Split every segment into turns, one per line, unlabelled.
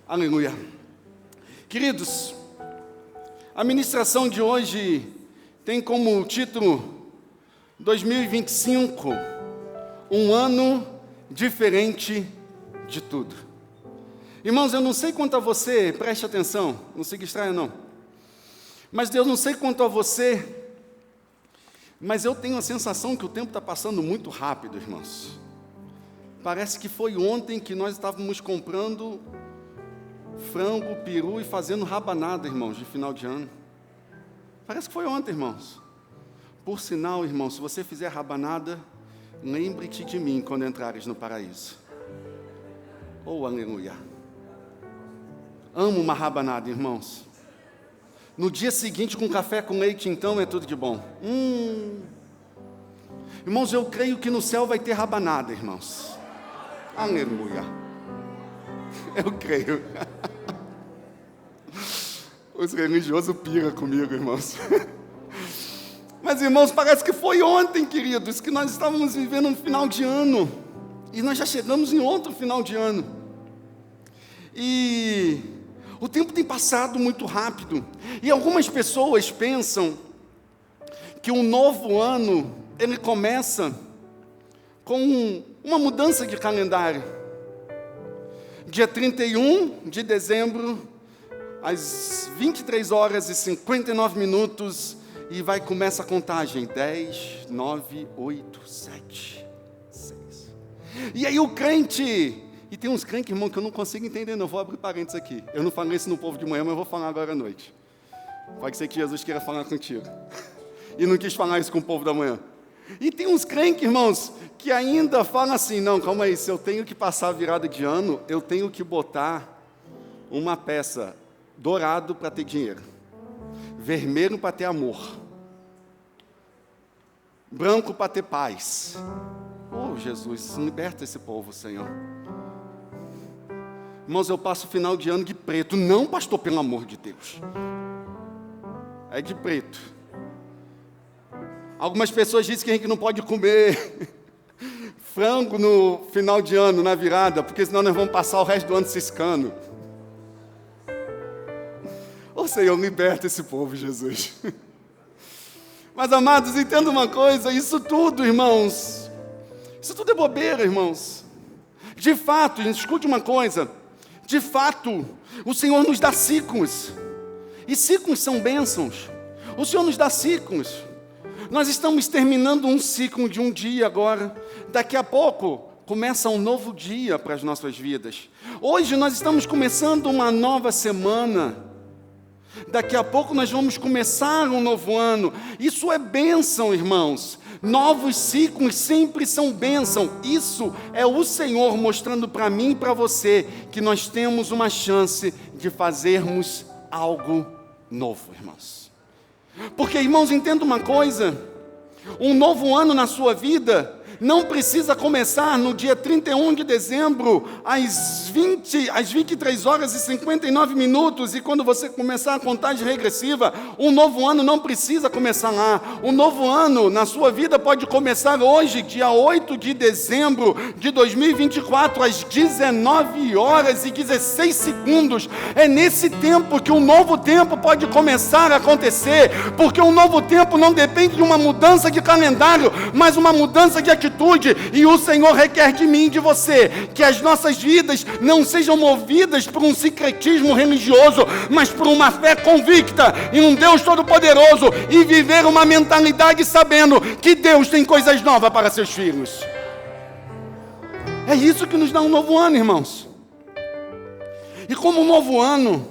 Aleluia. Queridos, a ministração de hoje tem como título 2025, um ano diferente de tudo. Irmãos, eu não sei quanto a você, preste atenção, não se distraia não. Mas Deus, não sei quanto a você, mas eu tenho a sensação que o tempo está passando muito rápido, irmãos. Parece que foi ontem que nós estávamos comprando frango, peru e fazendo rabanada, irmãos, de final de ano. Parece que foi ontem, irmãos. Por sinal, irmãos, se você fizer rabanada, lembre-te de mim quando entrares no paraíso. Oh, aleluia. Amo uma rabanada, irmãos. No dia seguinte, com café com leite, então, é tudo de bom. Irmãos, eu creio que no céu vai ter rabanada, irmãos. Aleluia. Eu creio. Os religiosos piram comigo, irmãos. Mas, irmãos, parece que foi ontem, queridos, que nós estávamos vivendo um final de ano. E nós já chegamos em outro final de ano. E o tempo tem passado muito rápido. E algumas pessoas pensam que um novo ano, ele começa com uma mudança de calendário. Dia 31 de dezembro, às 23 horas e 59 minutos, e começa a contagem, 10, 9, 8, 7, 6. E aí o crente, e tem uns crentes, irmão, que eu não consigo entender, não, vou abrir parênteses aqui. Eu não falei isso no povo de manhã, mas eu vou falar agora à noite. Pode ser que Jesus queira falar contigo. E não quis falar isso com o povo da manhã. E tem uns crentes, irmãos, que ainda falam assim, não, calma aí, se eu tenho que passar a virada de ano, eu tenho que botar uma peça dourado para ter dinheiro, vermelho para ter amor, branco para ter paz. Oh, Jesus, liberta esse povo, Senhor. Irmãos, eu passo o final de ano de preto. Não, pastor, pelo amor de Deus. É de preto. Algumas pessoas dizem que a gente não pode comer frango no final de ano, na virada, porque senão nós vamos passar o resto do ano ciscando. Ô Senhor, liberta esse povo, Jesus. Mas, amados, entenda uma coisa, isso tudo, irmãos, isso tudo é bobeira, irmãos. De fato, escute uma coisa, de fato, o Senhor nos dá ciclos, e ciclos são bênçãos. O Senhor nos dá ciclos. Nós estamos terminando um ciclo de um dia agora, daqui a pouco começa um novo dia para as nossas vidas. Hoje nós estamos começando uma nova semana, daqui a pouco nós vamos começar um novo ano. Isso é bênção, irmãos. Novos ciclos sempre são bênção. Isso é o Senhor mostrando para mim e para você que nós temos uma chance de fazermos algo novo, irmãos. Porque, irmãos, entenda uma coisa, um novo ano na sua vida não precisa começar no dia 31 de dezembro, às 23 horas e 59 minutos, e quando você começar a contagem regressiva, um novo ano não precisa começar lá. Um novo ano na sua vida pode começar hoje, dia 8 de dezembro de 2024, às 19 horas e 16 segundos. É nesse tempo que um novo tempo pode começar a acontecer, porque um novo tempo não depende de uma mudança de calendário, mas uma mudança de atitude. E o Senhor requer de mim e de você que as nossas vidas não sejam movidas por um sincretismo religioso, mas por uma fé convicta em um Deus Todo-Poderoso, e viver uma mentalidade sabendo que Deus tem coisas novas para seus filhos. É isso que nos dá um novo ano, irmãos. E como um novo ano,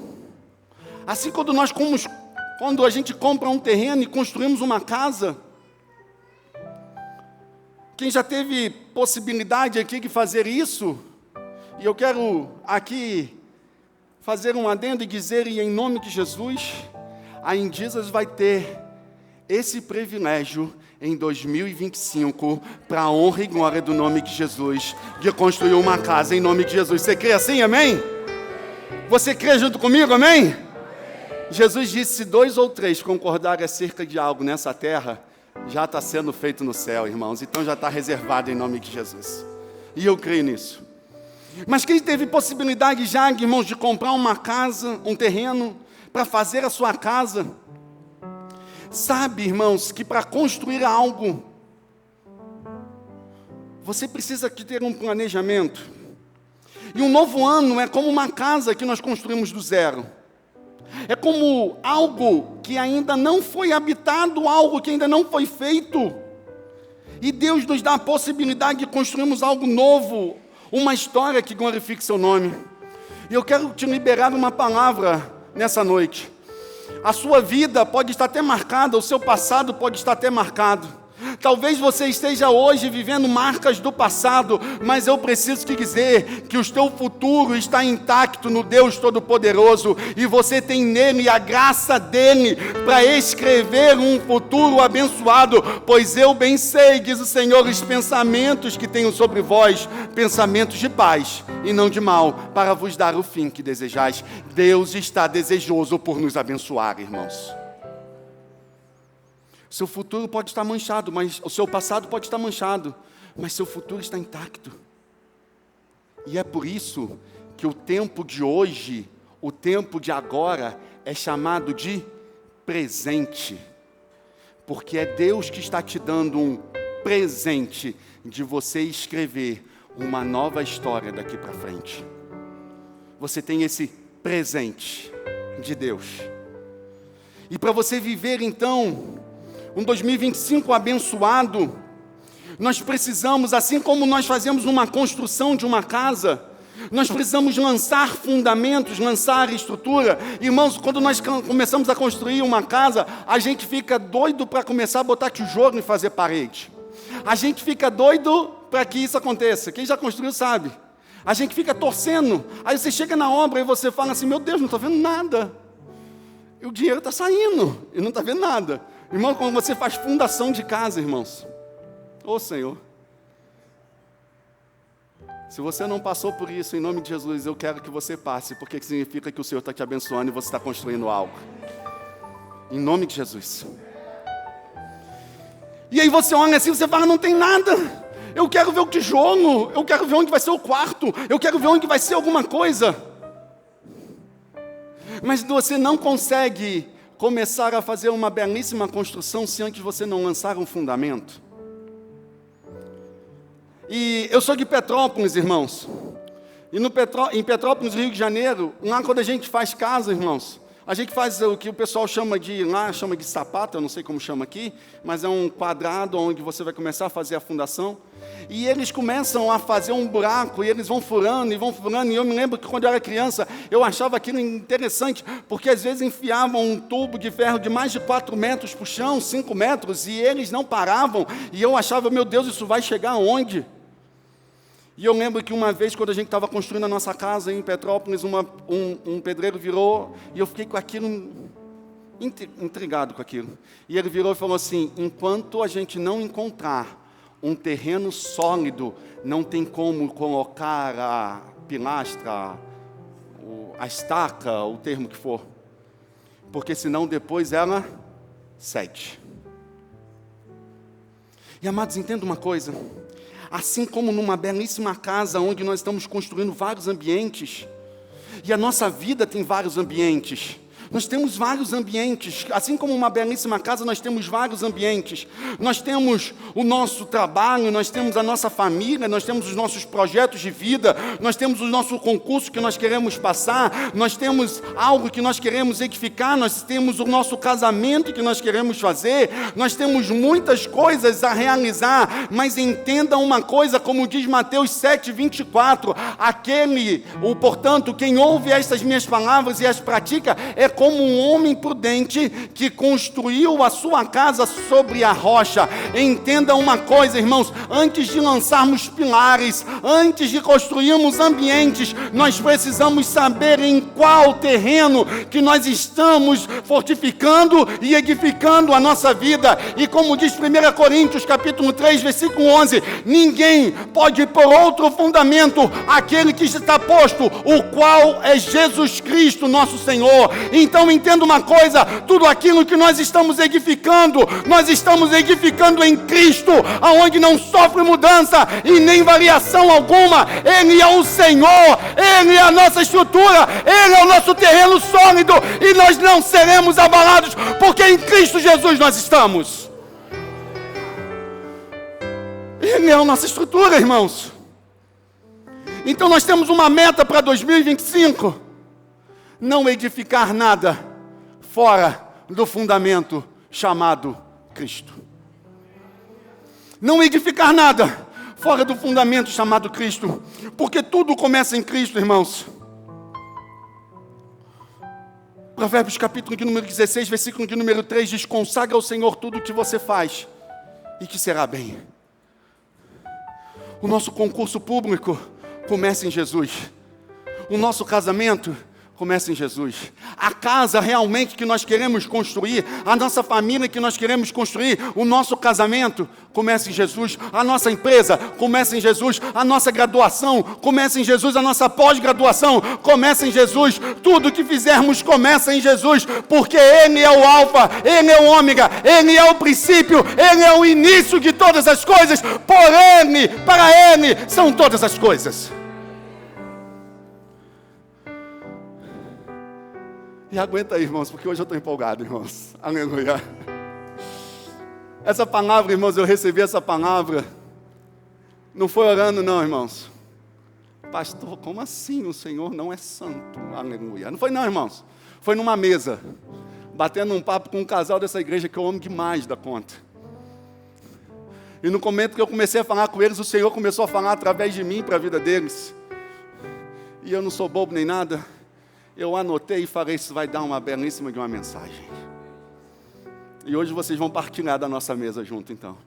assim quando a gente compra um terreno e construímos uma casa, quem já teve possibilidade aqui de fazer isso, e eu quero aqui fazer um adendo e dizer, e em nome de Jesus, a Indizas vai ter esse privilégio em 2025, para a honra e glória do nome de Jesus, de construir uma casa em nome de Jesus. Você crê assim, amém? Você crê junto comigo, amém? Jesus disse, se 2 ou 3 concordarem acerca de algo nessa terra, já está sendo feito no céu, irmãos. Então já está reservado em nome de Jesus. E eu creio nisso. Mas quem teve possibilidade já, irmãos, de comprar uma casa, um terreno, para fazer a sua casa, sabe, irmãos, que para construir algo, você precisa de ter um planejamento. E um novo ano é como uma casa que nós construímos do zero. É como algo que ainda não foi habitado, algo que ainda não foi feito. E Deus nos dá a possibilidade de construirmos algo novo, uma história que glorifique seu nome. E eu quero te liberar uma palavra nessa noite. A sua vida pode estar até marcada, o seu passado pode estar até marcado. Talvez você esteja hoje vivendo marcas do passado, mas eu preciso te dizer que o teu futuro está intacto no Deus Todo-Poderoso, e você tem nele a graça dele para escrever um futuro abençoado, pois eu bem sei, diz o Senhor, os pensamentos que tenho sobre vós, pensamentos de paz e não de mal, para vos dar o fim que desejais. Deus está desejoso por nos abençoar, irmãos. Seu futuro pode estar manchado, mas o seu passado pode estar manchado, mas seu futuro está intacto. E é por isso que o tempo de hoje, o tempo de agora, é chamado de presente. Porque é Deus que está te dando um presente de você escrever uma nova história daqui para frente. Você tem esse presente de Deus. E para você viver então um 2025 abençoado, nós precisamos, assim como nós fazemos uma construção de uma casa, nós precisamos lançar fundamentos, lançar estrutura. Irmãos, quando nós começamos a construir uma casa, a gente fica doido para começar a botar tijolo e fazer parede. A gente fica doido para que isso aconteça. Quem já construiu sabe. A gente fica torcendo. Aí você chega na obra e você fala assim, meu Deus, não estou vendo nada. E o dinheiro está saindo e não está vendo nada. Irmão, quando você faz fundação de casa, irmãos, ô Senhor, se você não passou por isso, em nome de Jesus, eu quero que você passe, porque significa que o Senhor está te abençoando e você está construindo algo, em nome de Jesus. E aí você olha assim, você fala, não tem nada, eu quero ver o tijolo, eu quero ver onde vai ser o quarto, eu quero ver onde vai ser alguma coisa, mas você não consegue começar a fazer uma belíssima construção se antes você não lançar um fundamento. E eu sou de Petrópolis, irmãos. E em Petrópolis, Rio de Janeiro, lá quando a gente faz casa, irmãos, a gente faz o que o pessoal chama de sapata, eu não sei como chama aqui, mas é um quadrado onde você vai começar a fazer a fundação. E eles começam a fazer um buraco, e eles vão furando, e eu me lembro que quando eu era criança, eu achava aquilo interessante, porque às vezes enfiavam um tubo de ferro de mais de 4 metros para o chão, 5 metros, e eles não paravam, e eu achava, meu Deus, isso vai chegar aonde? E eu lembro que uma vez, quando a gente estava construindo a nossa casa em Petrópolis, um pedreiro virou, e eu fiquei com aquilo, intrigado com aquilo. E ele virou e falou assim, enquanto a gente não encontrar um terreno sólido, não tem como colocar a pilastra, a estaca, o termo que for, porque senão depois ela cede. E amados, entenda uma coisa, assim como numa belíssima casa onde nós estamos construindo vários ambientes, e a nossa vida tem vários ambientes, nós temos vários ambientes, assim como uma belíssima casa, nós temos vários ambientes. Nós temos o nosso trabalho, nós temos a nossa família, nós temos os nossos projetos de vida, nós temos o nosso concurso que nós queremos passar, nós temos algo que nós queremos edificar, nós temos o nosso casamento que nós queremos fazer, nós temos muitas coisas a realizar, mas entenda uma coisa, como diz Mateus 7:24, portanto, quem ouve estas minhas palavras e as pratica, é como um homem prudente que construiu a sua casa sobre a rocha. Entenda uma coisa, irmãos, antes de lançarmos pilares, antes de construirmos ambientes, nós precisamos saber em qual terreno que nós estamos fortificando e edificando a nossa vida. E como diz 1 Coríntios capítulo 3, versículo 11, ninguém pode pôr outro fundamento, aquele que está posto, o qual é Jesus Cristo, nosso Senhor. Então entenda uma coisa, tudo aquilo que nós estamos edificando em Cristo, aonde não sofre mudança e nem variação alguma. Ele é o Senhor, Ele é a nossa estrutura, Ele é o nosso terreno sólido, e nós não seremos abalados, porque em Cristo Jesus nós estamos. Ele é a nossa estrutura, irmãos. Então nós temos uma meta para 2025: não edificar nada fora do fundamento chamado Cristo. Não edificar nada fora do fundamento chamado Cristo, porque tudo começa em Cristo, irmãos. Provérbios capítulo de número 16, versículo de número 3 diz: consagra ao Senhor tudo o que você faz, e que será bem. O nosso concurso público começa em Jesus. O nosso casamento começa em Jesus. A casa realmente que nós queremos construir, a nossa família que nós queremos construir, o nosso casamento começa em Jesus. A nossa empresa começa em Jesus. A nossa graduação começa em Jesus. A nossa pós-graduação começa em Jesus. Tudo que fizermos começa em Jesus, porque Ele é o alfa, Ele é o ômega, Ele é o princípio, Ele é o início de todas as coisas. Por Ele, para Ele são todas as coisas. E aguenta aí, irmãos, porque hoje eu estou empolgado, irmãos. Aleluia. Essa palavra, irmãos, eu recebi essa palavra. Não foi orando, não, irmãos. Pastor, como assim? O Senhor não é santo. Aleluia. Não foi não, irmãos. Foi numa mesa, batendo um papo com um casal dessa igreja que eu amo demais da conta. E no momento que eu comecei a falar com eles, o Senhor começou a falar através de mim para a vida deles. E eu não sou bobo nem nada. Eu anotei e falei: isso vai dar uma belíssima de uma mensagem. E hoje vocês vão partilhar da nossa mesa junto, então.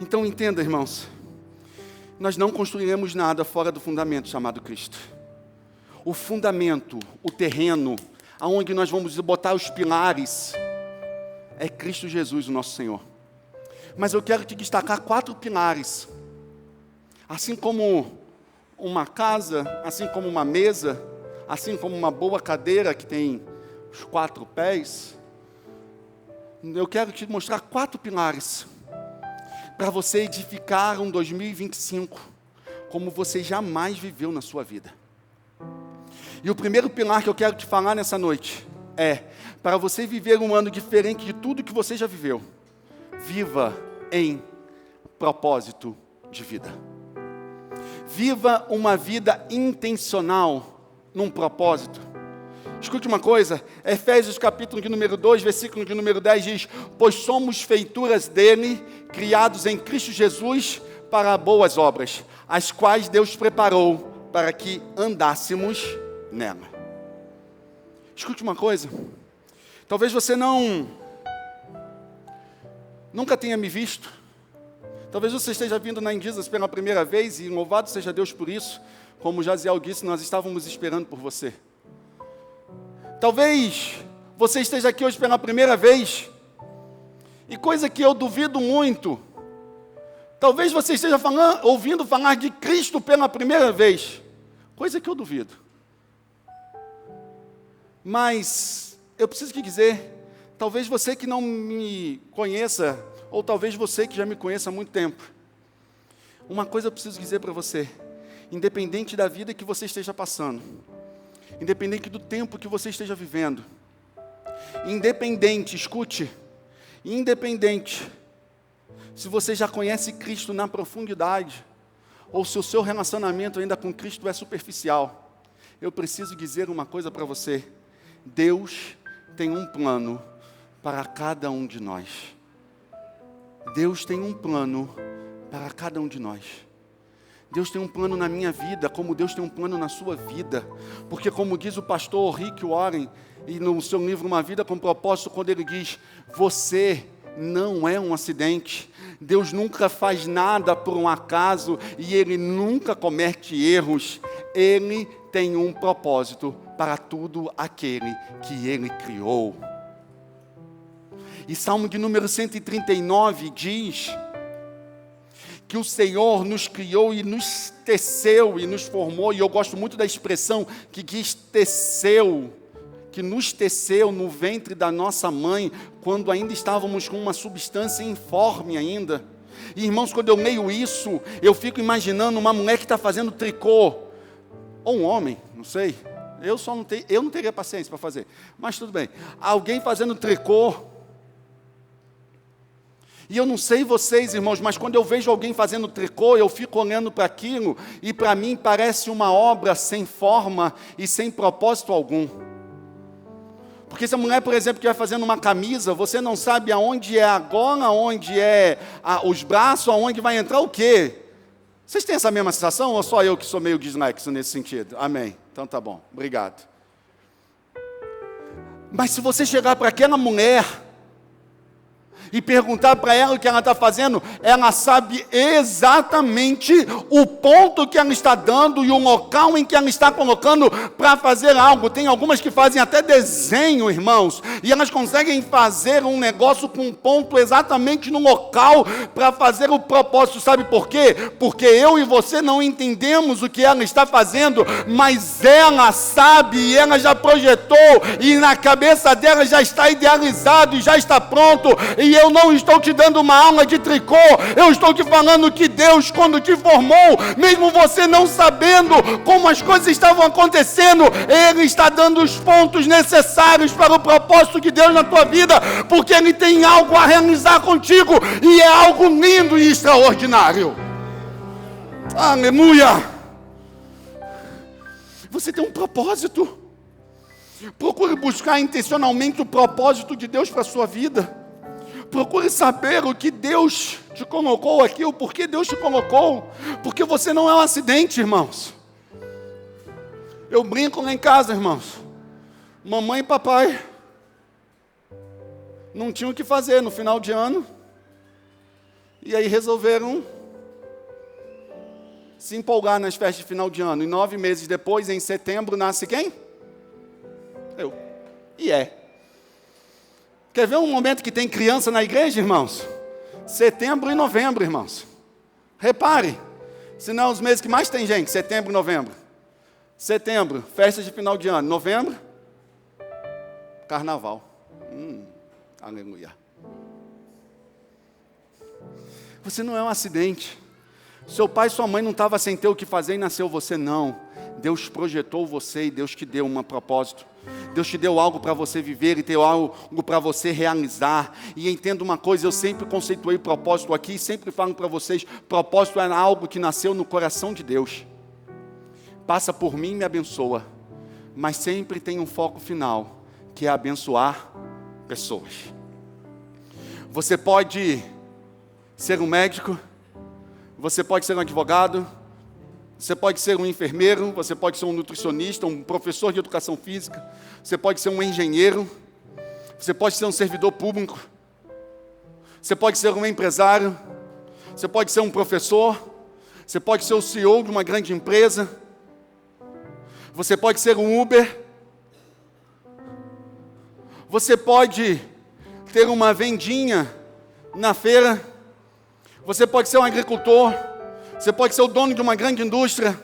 Então entenda, irmãos, nós não construiremos nada fora do fundamento chamado Cristo. O fundamento, o terreno, aonde nós vamos botar os pilares, é Cristo Jesus, o nosso Senhor. Mas eu quero te destacar 4 pilares. Assim como uma casa, assim como uma mesa, assim como uma boa cadeira que tem os 4 pés, eu quero te mostrar 4 pilares para você edificar um 2025 como você jamais viveu na sua vida. E o primeiro pilar que eu quero te falar nessa noite é: para você viver um ano diferente de tudo que você já viveu, viva em propósito de vida. Viva uma vida intencional num propósito. Escute uma coisa, Efésios capítulo de número 2, versículo de número 10 diz: pois somos feituras dele, criados em Cristo Jesus para boas obras, as quais Deus preparou para que andássemos nela. Escute uma coisa, talvez você nunca tenha me visto, talvez você esteja vindo na Indizas pela primeira vez, e louvado seja Deus por isso. Como Jaziel disse, nós estávamos esperando por você. Talvez você esteja aqui hoje pela primeira vez, e coisa que eu duvido muito, talvez você esteja ouvindo falar de Cristo pela primeira vez, coisa que eu duvido. Mas eu preciso te dizer, talvez você que não me conheça, ou talvez você que já me conheça há muito tempo, uma coisa eu preciso dizer para você: independente da vida que você esteja passando, independente do tempo que você esteja vivendo, independente, escute, independente se você já conhece Cristo na profundidade, ou se o seu relacionamento ainda com Cristo é superficial, eu preciso dizer uma coisa para você: Deus tem um plano para cada um de nós. Deus tem um plano para cada um de nós. Deus tem um plano na minha vida, como Deus tem um plano na sua vida. Porque como diz o pastor Rick Warren, e no seu livro Uma Vida com Propósito, quando ele diz: você não é um acidente. Deus nunca faz nada por um acaso, e Ele nunca comete erros. Ele tem um propósito para tudo aquele que Ele criou. E Salmo de número 139 diz que o Senhor nos criou e nos teceu e nos formou, e eu gosto muito da expressão que diz teceu, que nos teceu no ventre da nossa mãe, quando ainda estávamos com uma substância informe ainda. E irmãos, quando eu leio isso, eu fico imaginando uma mulher que está fazendo tricô, ou um homem, não sei, eu não teria paciência para fazer, mas tudo bem, alguém fazendo tricô. E eu não sei vocês, irmãos, mas quando eu vejo alguém fazendo tricô, eu fico olhando para aquilo, e para mim parece uma obra sem forma e sem propósito algum. Porque se a mulher, por exemplo, estiver fazendo uma camisa, você não sabe aonde é a gola, aonde é os braços, aonde vai entrar o quê. Vocês têm essa mesma sensação, ou só eu que sou meio dislexo nesse sentido? Amém. Então tá bom, obrigado. Mas se você chegar para aquela mulher e perguntar para ela o que ela está fazendo, ela sabe exatamente o ponto que ela está dando e o local em que ela está colocando para fazer algo. Tem algumas que fazem até desenho, irmãos, e elas conseguem fazer um negócio com um ponto exatamente no local para fazer o propósito. Sabe por quê? Porque eu e você não entendemos o que ela está fazendo, mas ela sabe, e ela já projetou, e na cabeça dela já está idealizado e já está pronto. E eu não estou te dando uma aula de tricô, eu estou te falando que Deus, quando te formou, mesmo você não sabendo como as coisas estavam acontecendo, Ele está dando os pontos necessários para o propósito de Deus na tua vida, porque Ele tem algo a realizar contigo, e é algo lindo e extraordinário. Aleluia! Você tem um propósito. Procure buscar intencionalmente o propósito de Deus para a sua vida. Procure saber o que Deus te colocou aqui, o porquê Deus te colocou, porque você não é um acidente, irmãos. Eu brinco lá em casa, irmãos, mamãe e papai não tinham o que fazer no final de ano, e aí resolveram se empolgar nas festas de final de ano, e 9 meses depois, em setembro, nasce quem? Eu. E Quer ver um momento que tem criança na igreja, irmãos? Setembro e novembro, irmãos. Repare, se não os meses que mais tem gente, setembro e novembro. Setembro, festas de final de ano. Novembro, carnaval. Aleluia. Você não é um acidente. Seu pai e sua mãe não estavam sem ter o que fazer e nasceu você, não. Deus projetou você e Deus te deu um propósito. Deus te deu algo para você viver e deu algo para você realizar. E entenda uma coisa, eu sempre conceituei propósito aqui, sempre falo para vocês, propósito é algo que nasceu no coração de Deus. Passa por mim e me abençoa, mas sempre tem um foco final, que é abençoar pessoas. Você pode ser um médico, você pode ser um advogado, você pode ser um enfermeiro, você pode ser um nutricionista, um professor de educação física, você pode ser um engenheiro, você pode ser um servidor público, você pode ser um empresário, você pode ser um professor, você pode ser o CEO de uma grande empresa, você pode ser um Uber, você pode ter uma vendinha na feira, você pode ser um agricultor, você pode ser o dono de uma grande indústria,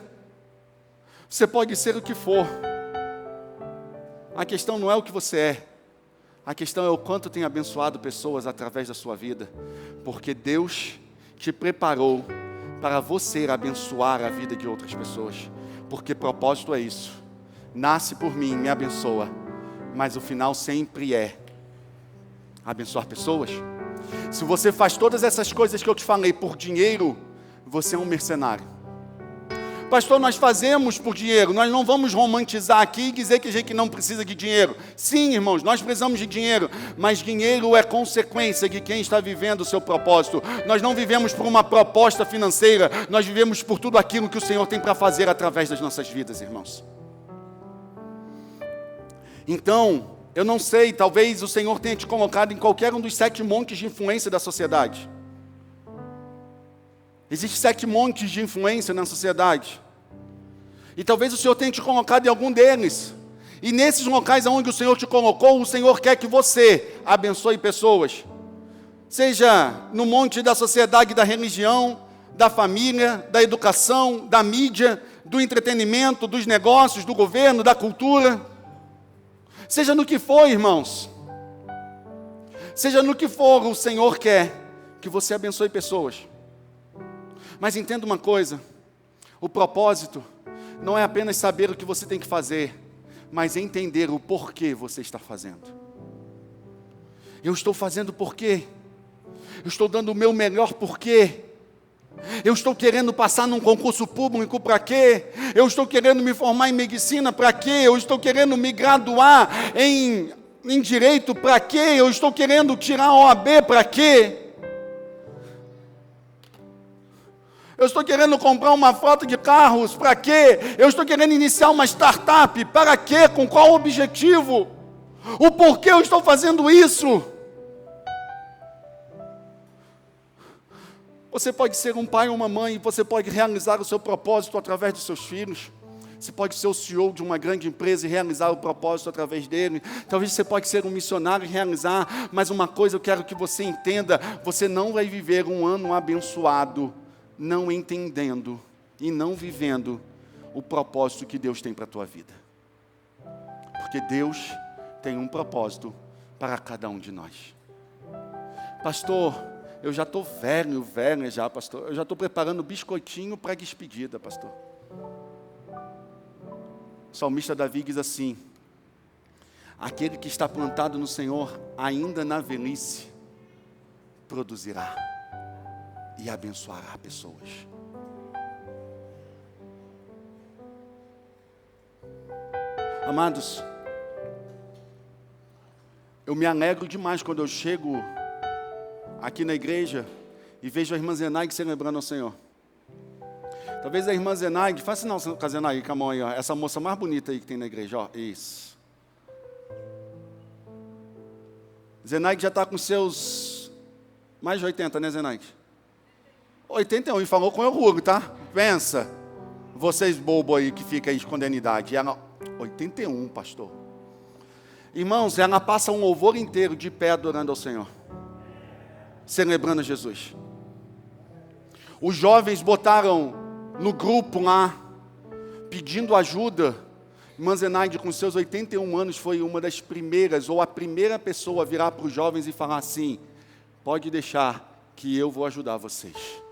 você pode ser o que for. A questão não é o que você é, a questão é o quanto tem abençoado pessoas através da sua vida, porque Deus te preparou para você abençoar a vida de outras pessoas, porque propósito é isso, nasce por mim, me abençoa, mas o final sempre é abençoar pessoas. Se você faz todas essas coisas que eu te falei por dinheiro, você é um mercenário. Pastor, nós fazemos por dinheiro, nós não vamos romantizar aqui e dizer que a gente não precisa de dinheiro. Sim, irmãos, nós precisamos de dinheiro, mas dinheiro é consequência de quem está vivendo o seu propósito. Nós não vivemos por uma proposta financeira, nós vivemos por tudo aquilo que o Senhor tem para fazer através das nossas vidas, irmãos. Então, eu não sei, talvez o Senhor tenha te colocado em qualquer um dos 7 montes de influência da sociedade. Existem 7 montes de influência na sociedade. E talvez o Senhor tenha te colocado em algum deles. E nesses locais onde o Senhor te colocou, o Senhor quer que você abençoe pessoas. Seja no monte da sociedade, da religião, da família, da educação, da mídia, do entretenimento, dos negócios, do governo, da cultura. Seja no que for, irmãos. Seja no que for, o Senhor quer que você abençoe pessoas. Mas entenda uma coisa, o propósito não é apenas saber o que você tem que fazer, mas entender o porquê você está fazendo. Eu estou fazendo por quê? Eu estou dando o meu melhor por quê? Eu estou querendo passar num concurso público para quê? Eu estou querendo me formar em medicina para quê? Eu estou querendo me graduar em direito para quê? Eu estou querendo tirar a OAB para quê? Eu estou querendo comprar uma frota de carros, para quê? Eu estou querendo iniciar uma startup, para quê? Com qual objetivo? O porquê eu estou fazendo isso? Você pode ser um pai ou uma mãe, e você pode realizar o seu propósito através dos seus filhos. Você pode ser o CEO de uma grande empresa e realizar o propósito através dele. Talvez você pode ser um missionário e realizar, mas uma coisa eu quero que você entenda, você não vai viver um ano abençoado não entendendo e não vivendo o propósito que Deus tem para a tua vida. Porque Deus tem um propósito para cada um de nós. Pastor, eu já estou velha já, pastor. Eu já estou preparando biscoitinho para a despedida, pastor. O salmista Davi diz assim: aquele que está plantado no Senhor, ainda na velhice, produzirá e abençoará pessoas. Amados, eu me alegro demais quando eu chego aqui na igreja e vejo a irmã Zenaide celebrando ao Senhor. Talvez a irmã Zenaide, faça sinal com a Zenaide, com a mão aí, ó, essa moça mais bonita aí que tem na igreja, ó, isso. Zenaide já está com seus mais de 80, né, Zenaide? 81, e falou com orgulho, tá? Pensa, vocês bobos aí que ficam aí escondendo idade. Ela, 81, pastor. Irmãos, ela passa um louvor inteiro de pé adorando ao Senhor, celebrando Jesus. Os jovens botaram no grupo lá, pedindo ajuda. Irmã Zenaide, com seus 81 anos, foi uma das primeiras, ou a primeira pessoa a virar para os jovens e falar assim: pode deixar que eu vou ajudar vocês.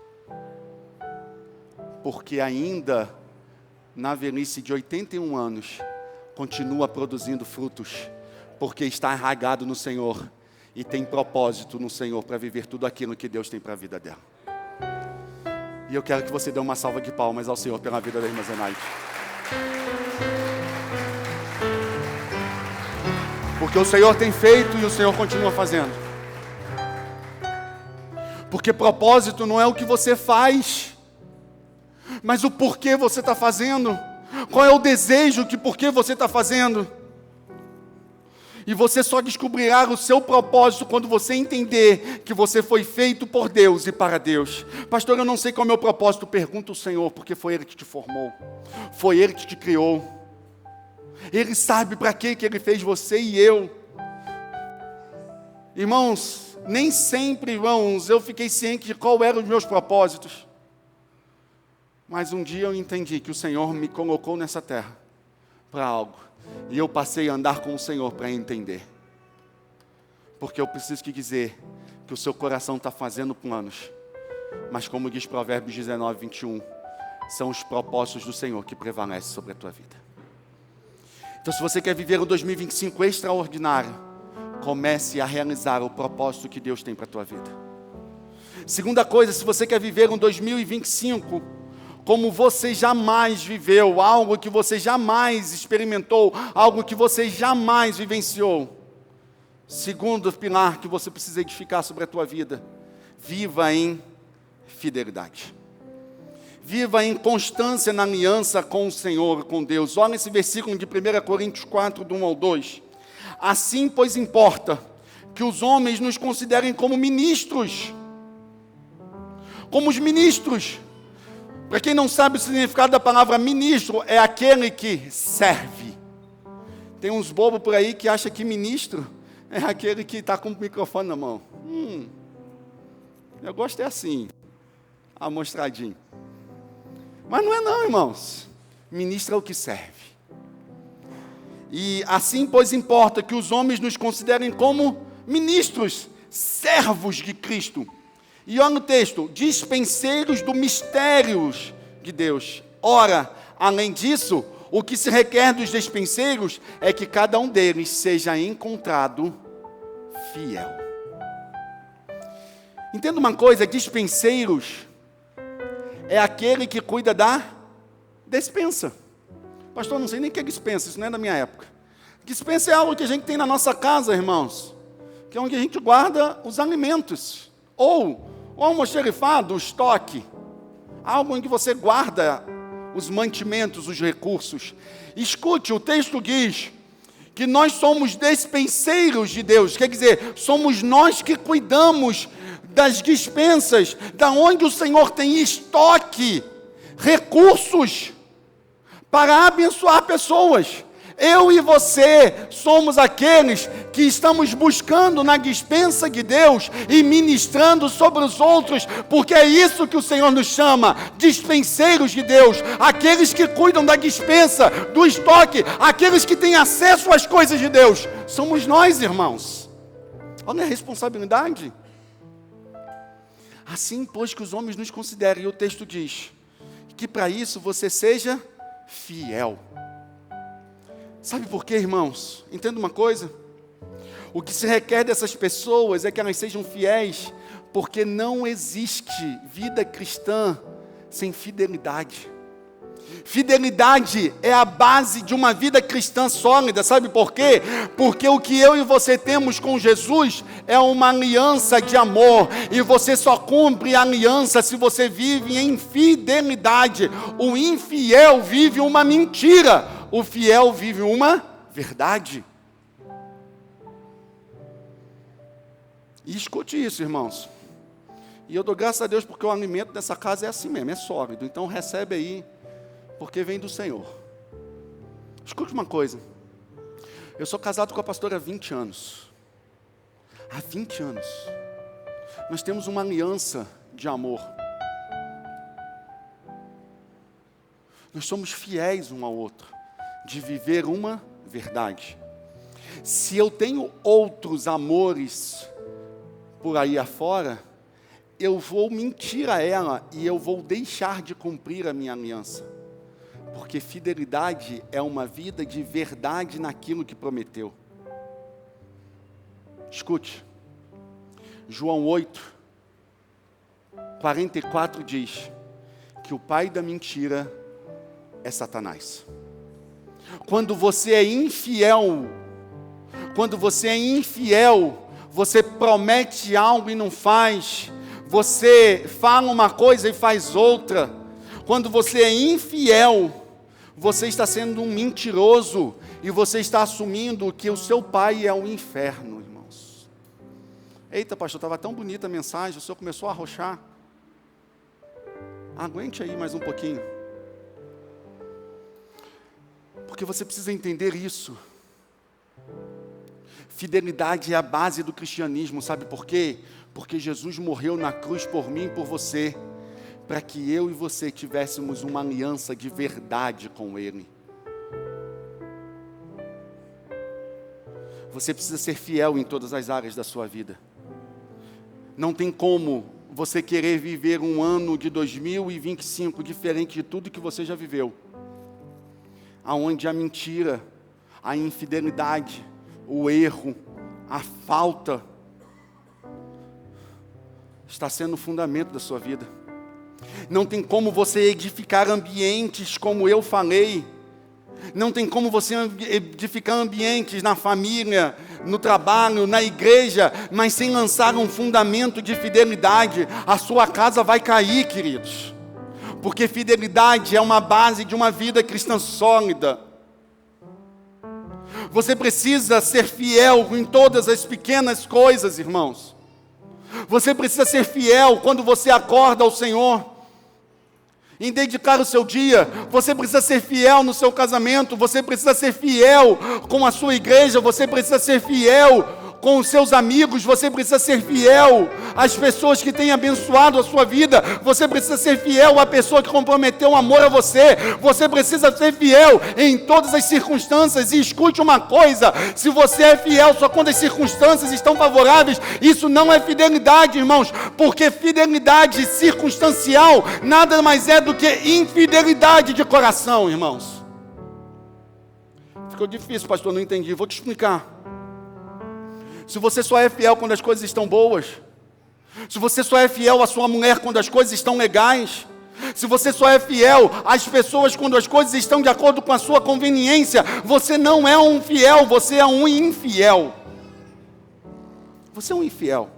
Porque ainda, na velhice de 81 anos, continua produzindo frutos, porque está arraigado no Senhor, e tem propósito no Senhor para viver tudo aquilo que Deus tem para a vida dela. E eu quero que você dê uma salva de palmas ao Senhor pela vida da irmã Zenaide. Porque o Senhor tem feito e o Senhor continua fazendo. Porque propósito não é o que você faz, mas o porquê você está fazendo. Qual é o desejo que porquê você está fazendo? E você só descobrirá o seu propósito quando você entender que você foi feito por Deus e para Deus. Pastor, eu não sei qual é o meu propósito. Pergunta ao Senhor, porque foi Ele que te formou. Foi Ele que te criou. Ele sabe para que Ele fez você e eu. Irmãos, nem sempre, irmãos, eu fiquei ciente de qual eram os meus propósitos. Mas um dia eu entendi que o Senhor me colocou nessa terra para algo. E eu passei a andar com o Senhor para entender. Porque eu preciso te dizer que o seu coração está fazendo planos. Mas como diz Provérbios 19, 21, são os propósitos do Senhor que prevalecem sobre a tua vida. Então, se você quer viver um 2025 extraordinário, comece a realizar o propósito que Deus tem para a tua vida. Segunda coisa, se você quer viver um 2025 como você jamais viveu, algo que você jamais experimentou, algo que você jamais vivenciou. Segundo pilar que você precisa edificar sobre a tua vida: viva em fidelidade. Viva em constância na aliança com o Senhor, com Deus. Olha esse versículo de 1 Coríntios 4, do 1 ao 2. Assim, pois, importa que os homens nos considerem como ministros. Como os ministros. Para quem não sabe o significado da palavra ministro, é aquele que serve. Tem uns bobos por aí que acham que ministro é aquele que está com o microfone na mão. Eu gosto é assim, amostradinho. Mas não é não, irmãos. Ministro é o que serve. E assim, pois, importa que os homens nos considerem como ministros, servos de Cristo. E olha no texto, dispenseiros do mistérios de Deus. Ora, além disso, o que se requer dos dispenseiros é que cada um deles seja encontrado fiel. Entenda uma coisa, dispenseiros é aquele que cuida da despensa. Pastor, não sei nem o que é despensa, isso não é da minha época. Despensa é algo que a gente tem na nossa casa, irmãos, que é onde a gente guarda os alimentos, ou almoxerifado, o estoque, algo em que você guarda os mantimentos, os recursos. Escute, o texto diz que nós somos despenseiros de Deus, quer dizer, somos nós que cuidamos das dispensas, da onde o Senhor tem estoque, recursos, para abençoar pessoas. Eu e você somos aqueles que estamos buscando na despensa de Deus e ministrando sobre os outros, porque é isso que o Senhor nos chama, dispenseiros de Deus, aqueles que cuidam da despensa, do estoque, aqueles que têm acesso às coisas de Deus. Somos nós, irmãos. Olha a responsabilidade. Assim, pois, que os homens nos considerem, e o texto diz que para isso você seja fiel. Sabe por quê, irmãos? Entenda uma coisa. O que se requer dessas pessoas é que elas sejam fiéis, porque não existe vida cristã sem fidelidade. Fidelidade é a base de uma vida cristã sólida, sabe por quê? Porque o que eu e você temos com Jesus é uma aliança de amor, e você só cumpre a aliança se você vive em fidelidade. O infiel vive uma mentira, o fiel vive uma verdade. E escute isso, irmãos. E eu dou graças a Deus porque o alimento dessa casa é assim mesmo, é sólido. Então recebe aí, porque vem do Senhor. Escute uma coisa. Eu sou casado com a pastora há 20 anos. Há 20 anos. Nós temos uma aliança de amor. Nós somos fiéis um ao outro, de viver uma verdade. Se eu tenho outros amores por aí afora, eu vou mentir a ela e eu vou deixar de cumprir a minha aliança. Porque fidelidade é uma vida de verdade naquilo que prometeu. Escute, João 8, 44 diz que o pai da mentira é Satanás. Quando você é infiel, você promete algo e não faz, você fala uma coisa e faz outra. Quando você é infiel, você está sendo um mentiroso e você está assumindo que o seu pai é o inferno, irmãos. Eita, pastor, estava tão bonita a mensagem, o senhor começou a arrochar. Aguente aí mais um pouquinho. Porque você precisa entender isso. Fidelidade é a base do cristianismo, sabe por quê? Porque Jesus morreu na cruz por mim e por você, para que eu e você tivéssemos uma aliança de verdade com Ele. Você precisa ser fiel em todas as áreas da sua vida. Não tem como você querer viver um ano de 2025 diferente de tudo que você já viveu, aonde a mentira, a infidelidade, o erro, a falta está sendo o fundamento da sua vida. Não tem como você edificar ambientes como eu falei. Não tem como você edificar ambientes na família, no trabalho, na igreja, mas sem lançar um fundamento de fidelidade. A sua casa vai cair, queridos. Porque fidelidade é uma base de uma vida cristã sólida. Você precisa ser fiel em todas as pequenas coisas, irmãos. Você precisa ser fiel quando você acorda ao Senhor, em dedicar o seu dia. Você precisa ser fiel no seu casamento. Você precisa ser fiel com a sua igreja. Você precisa ser fiel com os seus amigos. Você precisa ser fiel às pessoas que têm abençoado a sua vida. Você precisa ser fiel à pessoa que comprometeu um amor a você. Você precisa ser fiel em todas as circunstâncias. E escute uma coisa: se você é fiel só quando as circunstâncias estão favoráveis, isso não é fidelidade, irmãos, porque fidelidade circunstancial nada mais é do que infidelidade de coração, irmãos. Ficou difícil, pastor, não entendi. Vou te explicar. Se você só é fiel quando as coisas estão boas, se você só é fiel à sua mulher quando as coisas estão legais, se você só é fiel às pessoas quando as coisas estão de acordo com a sua conveniência, você não é um fiel, você é um infiel. Você é um infiel.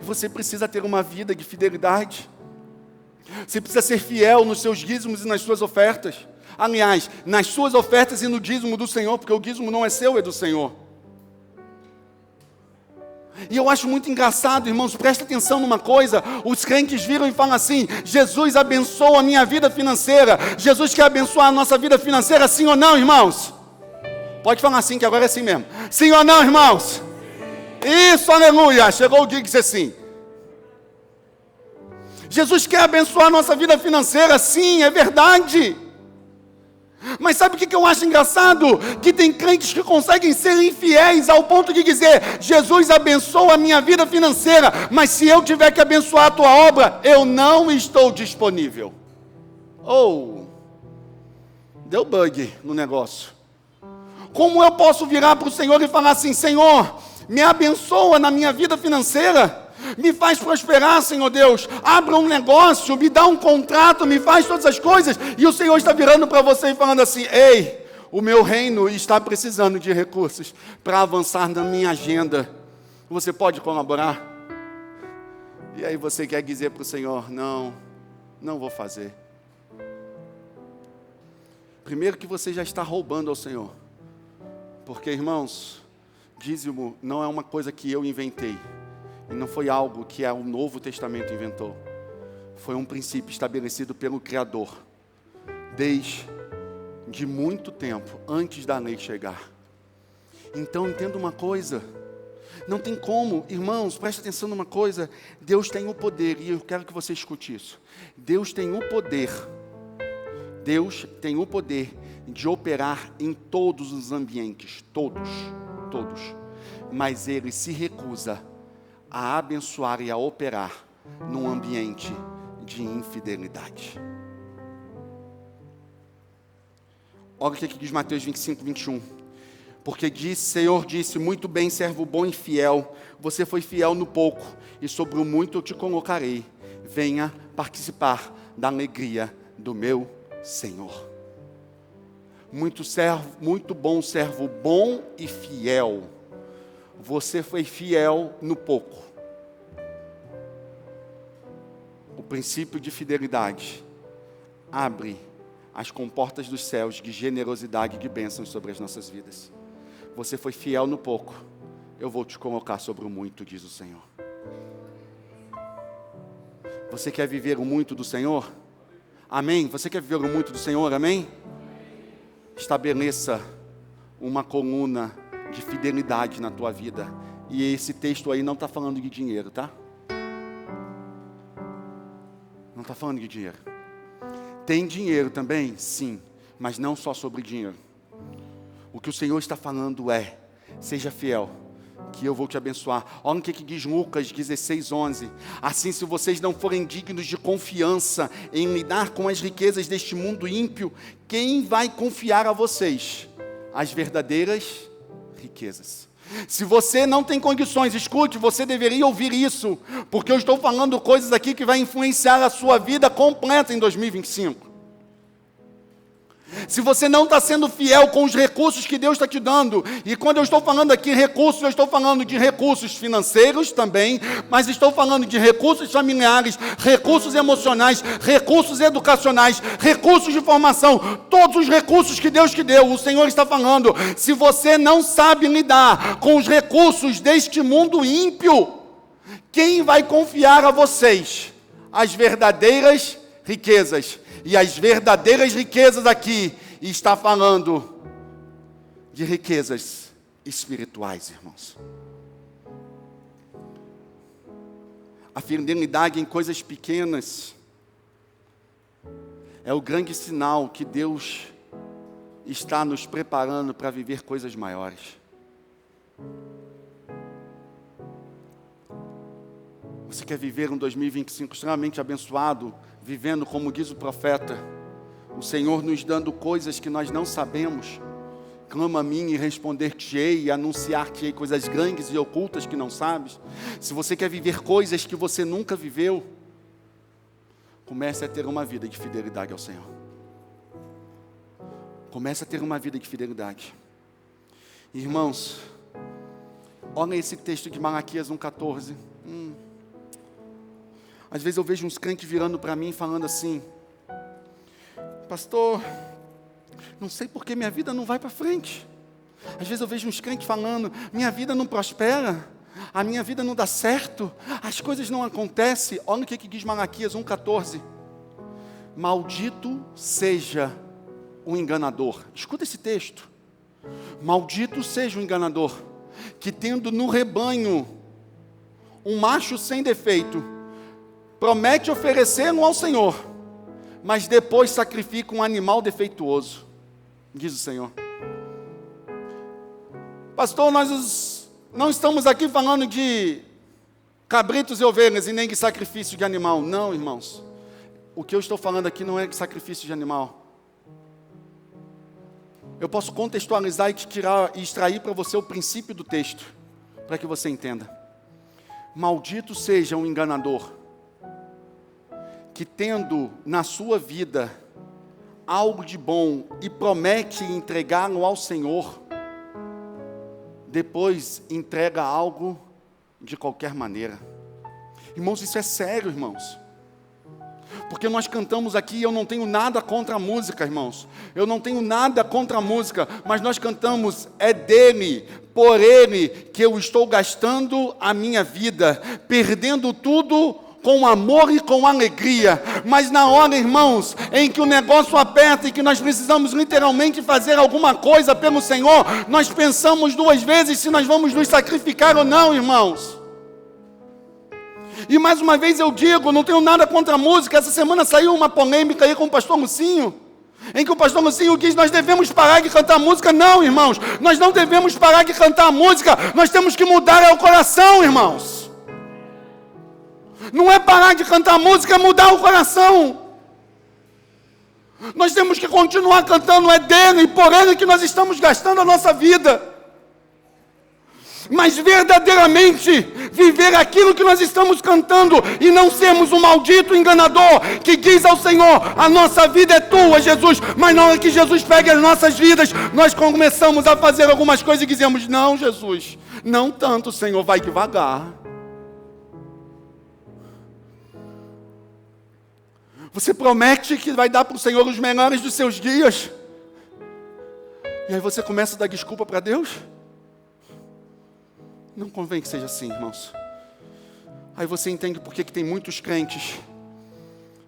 Você precisa ter uma vida de fidelidade. Você precisa ser fiel nos seus dízimos e nas suas ofertas. Aliás, nas suas ofertas e no dízimo do Senhor, porque o dízimo não é seu, é do Senhor. E eu acho muito engraçado, irmãos, presta atenção numa coisa: os crentes viram e falam assim: Jesus abençoa a minha vida financeira. Jesus quer abençoar a nossa vida financeira, sim ou não, irmãos? Pode falar assim, que agora é assim mesmo. Sim ou não, irmãos? Isso, aleluia, chegou o dia de dizer sim. Jesus quer abençoar a nossa vida financeira, sim, é verdade. Mas sabe o que eu acho engraçado? Que tem crentes que conseguem ser infiéis ao ponto de dizer: Jesus abençoa a minha vida financeira, mas se eu tiver que abençoar a tua obra, eu não estou disponível. Deu bug no negócio. Como eu posso virar para o Senhor e falar assim: Senhor, me abençoa na minha vida financeira, me faz prosperar, Senhor Deus, abra um negócio, me dá um contrato, me faz todas as coisas, e o Senhor está virando para você e falando assim: ei, o meu reino está precisando de recursos para avançar na minha agenda, você pode colaborar? E aí você quer dizer para o Senhor: não vou fazer. Primeiro que você já está roubando ao Senhor, porque, irmãos, dízimo não é uma coisa que eu inventei, e não foi algo que o Novo Testamento inventou. Foi um princípio estabelecido pelo Criador, desde muito tempo, antes da lei chegar. Então, entenda uma coisa: não tem como, irmãos, preste atenção numa coisa: Deus tem o poder, e eu quero que você escute isso. Deus tem o poder de operar em todos os ambientes, todos, mas Ele se recusa a abençoar e a operar num ambiente de infidelidade. Olha o que diz Mateus 25, 21. Porque Senhor disse: muito bem, servo bom e fiel, você foi fiel no pouco, e sobre o muito eu te colocarei. Venha participar da alegria do meu Senhor. Muito bom, servo bom e fiel. Você foi fiel no pouco. O princípio de fidelidade abre as comportas dos céus de generosidade e de bênçãos sobre as nossas vidas. Você foi fiel no pouco, eu vou te colocar sobre o muito, diz o Senhor. Você quer viver o muito do Senhor? Amém? Você quer viver o muito do Senhor? Amém? Estabeleça uma coluna de fidelidade na tua vida. E esse texto aí não está falando de dinheiro, tá? Não está falando de dinheiro. Tem dinheiro também? Sim, mas não só sobre dinheiro. O que o Senhor está falando é: seja fiel, que eu vou te abençoar. Olha o que diz Lucas 16, 11. Assim, se vocês não forem dignos de confiança em lidar com as riquezas deste mundo ímpio, quem vai confiar a vocês as verdadeiras riquezas? Se você não tem condições, escute, você deveria ouvir isso, porque eu estou falando coisas aqui que vai influenciar a sua vida completa em 2025. Se você não está sendo fiel com os recursos que Deus está te dando, e quando eu estou falando aqui recursos, eu estou falando de recursos financeiros também, mas estou falando de recursos familiares, recursos emocionais, recursos educacionais, recursos de formação, todos os recursos que Deus te deu. O Senhor está falando: se você não sabe lidar com os recursos deste mundo ímpio, quem vai confiar a vocês as verdadeiras riquezas? E as verdadeiras riquezas aqui está falando de riquezas espirituais, irmãos. A fidelidade em coisas pequenas é o grande sinal que Deus está nos preparando para viver coisas maiores. Você quer viver um 2025 extremamente abençoado, vivendo como diz o profeta, o Senhor nos dando coisas que nós não sabemos. Clama a mim e responder-te-ei e anunciar-te-ei coisas grandes e ocultas que não sabes. Se você quer viver coisas que você nunca viveu, comece a ter uma vida de fidelidade ao Senhor. Comece a ter uma vida de fidelidade. Irmãos, olha esse texto de Malaquias 1,14. Às vezes eu vejo uns crentes virando para mim falando assim: pastor, não sei porque minha vida não vai para frente. Às vezes eu vejo uns crentes falando: minha vida não prospera, a minha vida não dá certo, as coisas não acontecem. Olha o que diz Malaquias 1,14. Maldito seja o enganador. Escuta esse texto. Maldito seja o enganador, que tendo no rebanho um macho sem defeito, promete oferecê-lo ao Senhor, mas depois sacrifica um animal defeituoso, diz o Senhor. Pastor, nós não estamos aqui falando de cabritos e ovelhas e nem de sacrifício de animal. Não, irmãos. O que eu estou falando aqui não é de sacrifício de animal. Eu posso contextualizar e extrair para você o princípio do texto, para que você entenda. Maldito seja o enganador, que tendo na sua vida algo de bom e promete entregá-lo ao Senhor, depois entrega algo de qualquer maneira. Irmãos, isso é sério, irmãos. Porque nós cantamos aqui, eu não tenho nada contra a música, irmãos. Eu não tenho nada contra a música, mas nós cantamos, é dele, por ele, que eu estou gastando a minha vida, perdendo tudo com amor e com alegria. Mas na hora, irmãos, em que o negócio aperta e que nós precisamos literalmente fazer alguma coisa pelo Senhor, nós pensamos duas vezes se nós vamos nos sacrificar ou não, irmãos. E mais uma vez eu digo, não tenho nada contra a música. Essa semana saiu uma polêmica aí com o pastor Lucinho, em que o pastor Lucinho diz: nós devemos parar de cantar música. Não, irmãos, nós não devemos parar de cantar música, nós temos que mudar o coração, irmãos. Não é parar de cantar música, é mudar o coração. Nós temos que continuar cantando, é dele e por ele que nós estamos gastando a nossa vida. Mas verdadeiramente viver aquilo que nós estamos cantando e não sermos um maldito enganador que diz ao Senhor: a nossa vida é tua, Jesus. Mas na hora que Jesus pega as nossas vidas, nós começamos a fazer algumas coisas e dizemos: não, Jesus, não tanto, Senhor, vai devagar. Você promete que vai dar para o Senhor os melhores dos seus dias, e aí você começa a dar desculpa para Deus? Não convém que seja assim, irmãos. Aí você entende por que tem muitos crentes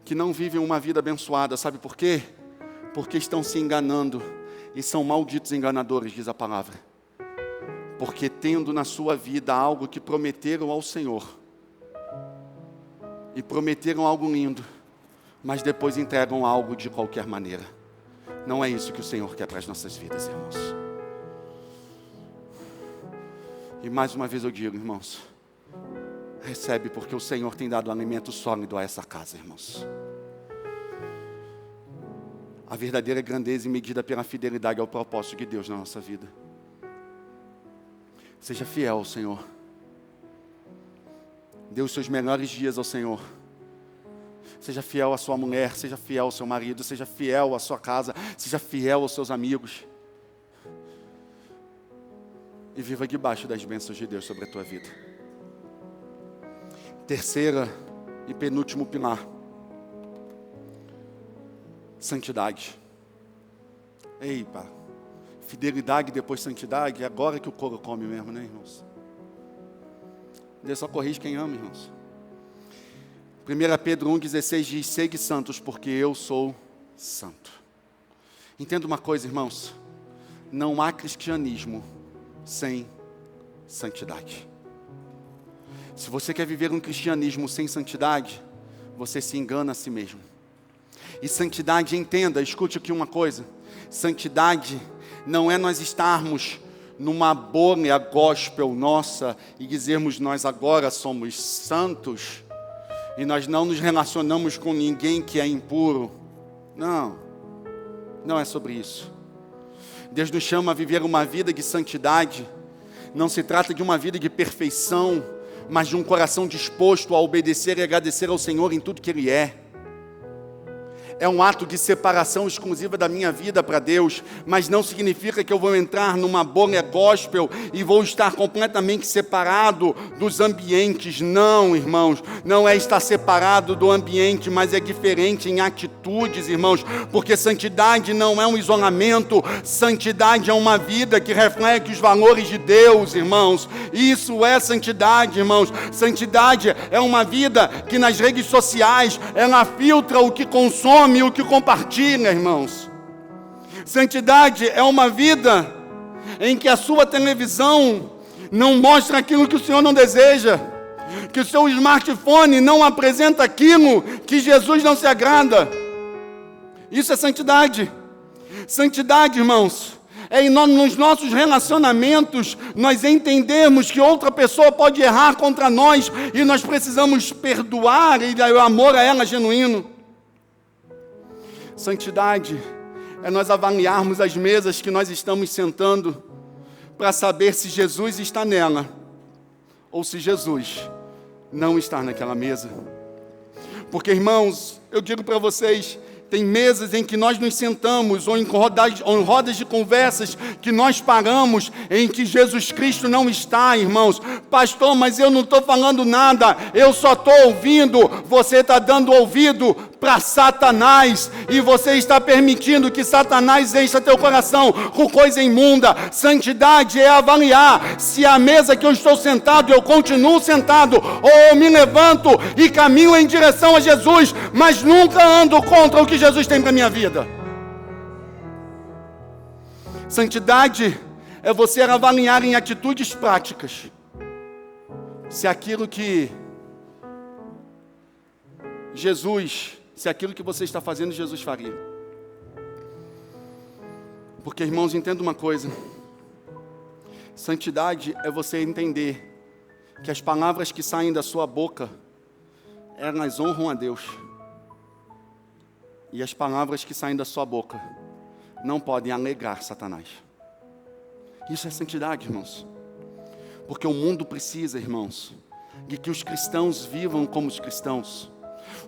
que não vivem uma vida abençoada. Sabe por quê? Porque estão se enganando e são malditos enganadores, diz a palavra. Porque tendo na sua vida algo que prometeram ao Senhor, e prometeram algo lindo, mas depois entregam algo de qualquer maneira. Não é isso que o Senhor quer para as nossas vidas, irmãos. E mais uma vez eu digo, irmãos, recebe, porque o Senhor tem dado alimento sólido a essa casa, irmãos. A verdadeira grandeza e medida pela fidelidade ao propósito de Deus na nossa vida. Seja fiel ao Senhor. Dê os seus melhores dias ao Senhor. Seja fiel à sua mulher, seja fiel ao seu marido, seja fiel à sua casa, seja fiel aos seus amigos. E viva debaixo das bênçãos de Deus sobre a tua vida. Terceira e penúltimo pilar: santidade. Eita, fidelidade depois santidade, é agora que o couro come mesmo, né, irmãos? Deus só corrige quem ama, irmãos. 1 Pedro 1,16 diz: segue santos, porque eu sou santo. Entenda uma coisa, irmãos, não há cristianismo sem santidade. Se você quer viver um cristianismo sem santidade, você se engana a si mesmo. E santidade, entenda, escute aqui uma coisa. Santidade não é nós estarmos numa bolha gospel nossa e dizermos nós agora somos santos e nós não nos relacionamos com ninguém que é impuro. Não, não é sobre isso. Deus nos chama a viver uma vida de santidade. Não se trata de uma vida de perfeição, mas de um coração disposto a obedecer e agradecer ao Senhor em tudo que Ele é. É um ato de separação exclusiva da minha vida para Deus, mas não significa que eu vou entrar numa bolha gospel e vou estar completamente separado dos ambientes. Não, irmãos, não é estar separado do ambiente, mas é diferente em atitudes, irmãos, porque santidade não é um isolamento, santidade é uma vida que reflete os valores de Deus, irmãos. Isso é santidade, irmãos. Santidade é uma vida que nas redes sociais ela filtra o que consome e o que compartilha, irmãos. Santidade é uma vida em que a sua televisão não mostra aquilo que o Senhor não deseja, que o seu smartphone não apresenta aquilo que Jesus não se agrada. Isso é santidade. Santidade, irmãos, é nos nossos relacionamentos nós entendermos que outra pessoa pode errar contra nós e nós precisamos perdoar e o amor a ela genuíno. Santidade é nós avaliarmos as mesas que nós estamos sentando para saber se Jesus está nela ou se Jesus não está naquela mesa. Porque, irmãos, eu digo para vocês, tem mesas em que nós nos sentamos, ou em rodas de conversas que nós paramos, em que Jesus Cristo não está, irmãos. Pastor, mas eu não estou falando nada, eu só estou ouvindo. Você está dando ouvido para Satanás, e você está permitindo que Satanás encha teu coração com coisa imunda. Santidade é avaliar se a mesa que eu estou sentado, eu continuo sentado, ou eu me levanto e caminho em direção a Jesus, mas nunca ando contra o que Jesus tem para a minha vida. Santidade é você avaliar em atitudes práticas se aquilo que se aquilo que você está fazendo, Jesus faria. Porque, irmãos, entenda uma coisa. Santidade é você entender que as palavras que saem da sua boca, elas honram a Deus. E as palavras que saem da sua boca não podem alegrar Satanás. Isso é santidade, irmãos. Porque o mundo precisa, irmãos, de que os cristãos vivam como os cristãos.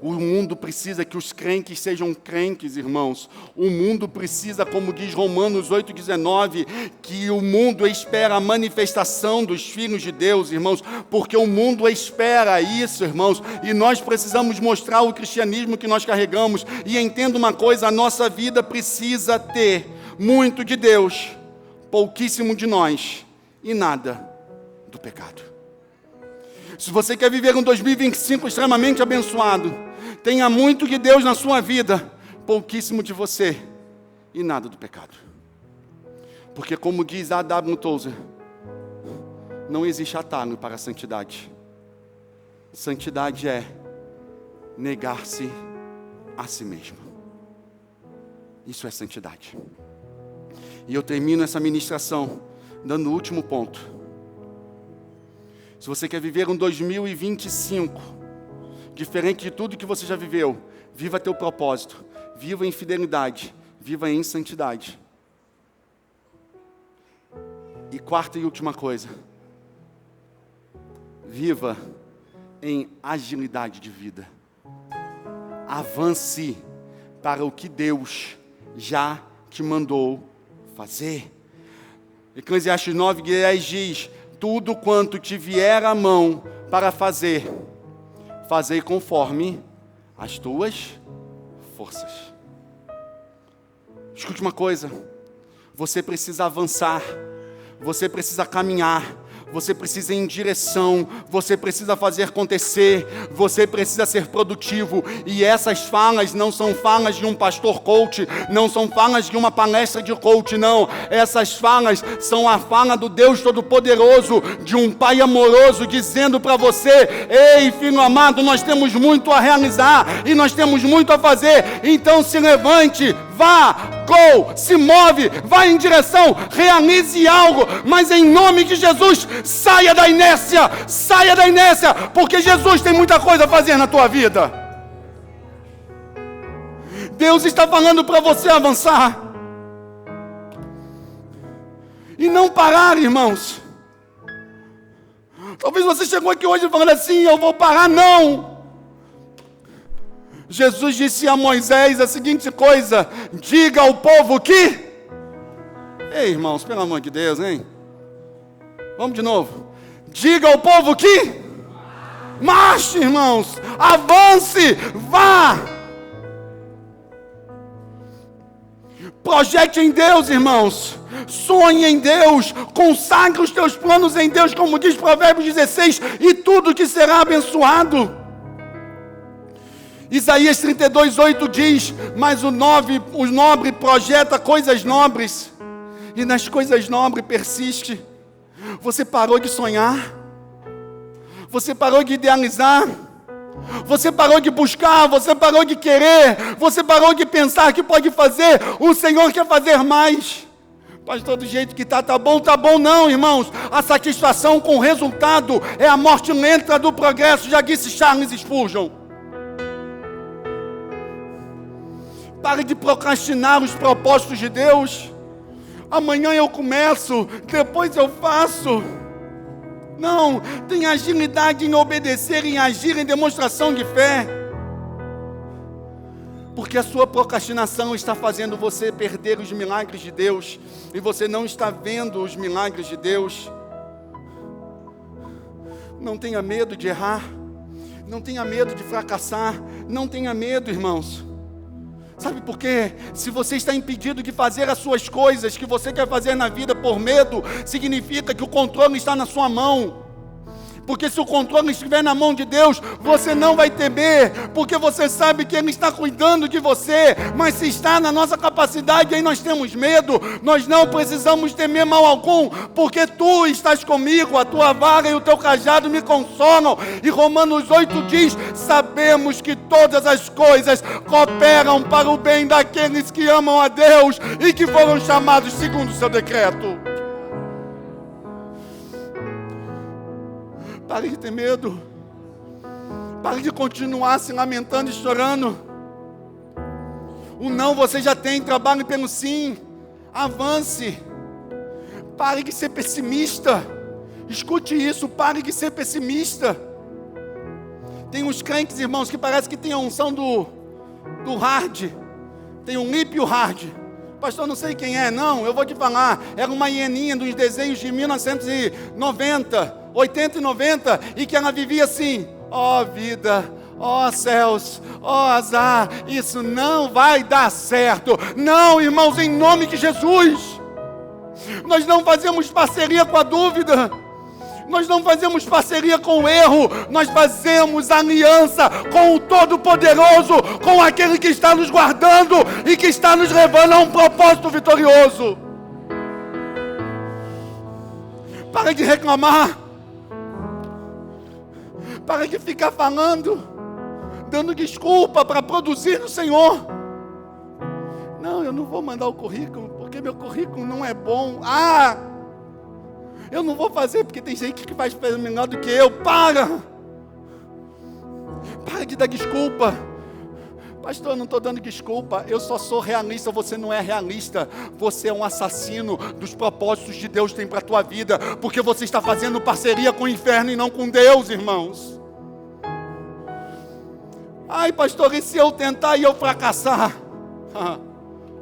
O mundo precisa que os crentes sejam crentes, irmãos. O mundo precisa, como diz Romanos 8,19, que o mundo espera a manifestação dos filhos de Deus, irmãos, porque o mundo espera isso, irmãos, e nós precisamos mostrar o cristianismo que nós carregamos. E entenda uma coisa, a nossa vida precisa ter muito de Deus, pouquíssimo de nós e nada do pecado. Se você quer viver um 2025 extremamente abençoado, tenha muito de Deus na sua vida, pouquíssimo de você e nada do pecado. Porque, como diz A.W. Tozer, não existe atalho para a santidade. Santidade é negar-se a si mesmo. Isso é santidade. E eu termino essa ministração dando o último ponto. Se você quer viver um 2025, diferente de tudo que você já viveu, viva teu propósito, viva em fidelidade, viva em santidade. E quarta e última coisa, viva em agilidade de vida. Avance para o que Deus já te mandou fazer. Eclesiastes 9:10 diz: tudo quanto te vier à mão para fazer, fazei conforme as tuas forças. Escute uma coisa, você precisa avançar, você precisa caminhar, Você precisa ir em direção, você precisa fazer acontecer, você precisa ser produtivo. E essas falas não são falas de um pastor coach, não são falas de uma palestra de coach, não. Essas falas são a fala do Deus Todo-Poderoso, de um Pai amoroso, dizendo para você: ei, filho amado, nós temos muito a realizar e nós temos muito a fazer. Então se levante, vá, go, se move, vá em direção, realize algo, mas em nome de Jesus, saia da inércia, porque Jesus tem muita coisa a fazer na tua vida. Deus está falando para você avançar e não parar, irmãos. Talvez você chegou aqui hoje falando assim: eu vou parar. Não. Jesus disse a Moisés a seguinte coisa: diga ao povo que... Ei, irmãos, pelo amor de Deus, hein? Vamos de novo. Diga ao povo que... marche, irmãos, avance, vá. Projete em Deus, irmãos. Sonhe em Deus, consagre os teus planos em Deus, como diz Provérbios 16, e tudo que será abençoado. Isaías 32:8 diz: mas o nobre projeta coisas nobres, e nas coisas nobres persiste. Você parou de sonhar? Você parou de idealizar? Você parou de buscar? Você parou de querer? Você parou de pensar que pode fazer? O Senhor quer fazer mais. Pastor, do jeito que tá bom não, irmãos. A satisfação com o resultado é a morte lenta do progresso, já disse Charles Spurgeon. Pare de procrastinar os propósitos de Deus. Amanhã eu começo, depois eu faço. Não, tenha agilidade em obedecer, em agir em demonstração de fé. Porque a sua procrastinação está fazendo você perder os milagres de Deus. E você não está vendo os milagres de Deus. Não tenha medo de errar. Não tenha medo de fracassar. Não tenha medo, irmãos. Sabe por quê? Se você está impedido de fazer as suas coisas que você quer fazer na vida por medo, significa que o controle está na sua mão. Porque se o controle estiver na mão de Deus, você não vai temer, porque você sabe que Ele está cuidando de você. Mas se está na nossa capacidade, aí nós temos medo. Nós não precisamos temer mal algum, porque Tu estás comigo, a Tua vara e o Teu cajado me consolam. E Romanos 8 diz: sabemos que todas as coisas cooperam para o bem daqueles que amam a Deus e que foram chamados segundo o Seu decreto. Pare de ter medo. Pare de continuar se lamentando e chorando. O não você já tem, trabalhe pelo sim. Avance. Pare de ser pessimista. Escute isso, pare de ser pessimista. Tem uns crentes, irmãos, que parece que tem a unção do hard. Tem o lip e o hard. Pastor, não sei quem é, não, eu vou te falar. Era uma hieninha dos desenhos de 1990, 80 e 90, e que ela vivia assim: ó vida, ó céus, ó azar, isso não vai dar certo. Não, irmãos, em nome de Jesus. Nós não fazemos parceria com a dúvida. Nós não fazemos parceria com o erro, nós fazemos aliança com o Todo-Poderoso, com aquele que está nos guardando e que está nos levando a um propósito vitorioso. Para de reclamar, para de ficar falando, dando desculpa para produzir no Senhor. Não, eu não vou mandar o currículo, porque meu currículo não é bom. Eu não vou fazer porque tem gente que faz melhor do que eu. Para de dar desculpa. Pastor, eu não estou dando desculpa. Eu só sou realista, você não é realista. Você é um assassino dos propósitos de Deus tem para a tua vida. Porque você está fazendo parceria com o inferno e não com Deus, irmãos. Ai, pastor, e se eu tentar e eu fracassar?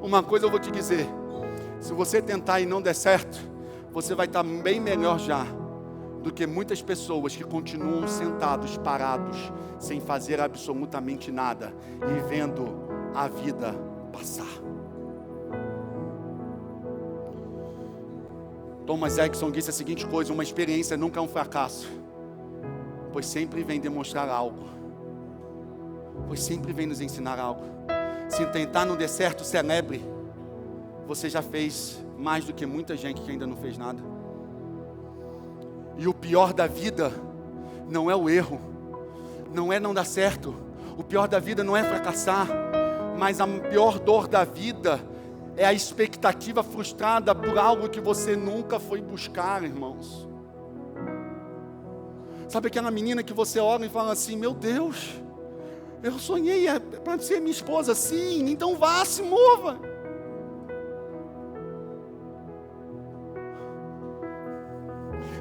Uma coisa eu vou te dizer. Se você tentar e não der certo, você vai estar bem melhor já do que muitas pessoas que continuam sentados, parados, sem fazer absolutamente nada e vendo a vida passar. Thomas Edison disse a seguinte coisa: uma experiência nunca é um fracasso, pois sempre vem demonstrar algo, pois sempre vem nos ensinar algo. Se tentar não der certo, celebre. Você já fez mais do que muita gente que ainda não fez nada. E o pior da vida não é o erro, não é não dar certo. O pior da vida não é fracassar, mas a pior dor da vida é a expectativa frustrada por algo que você nunca foi buscar, irmãos. Sabe aquela menina que você olha e fala assim: meu Deus, eu sonhei para ser minha esposa. Sim, então vá, se mova.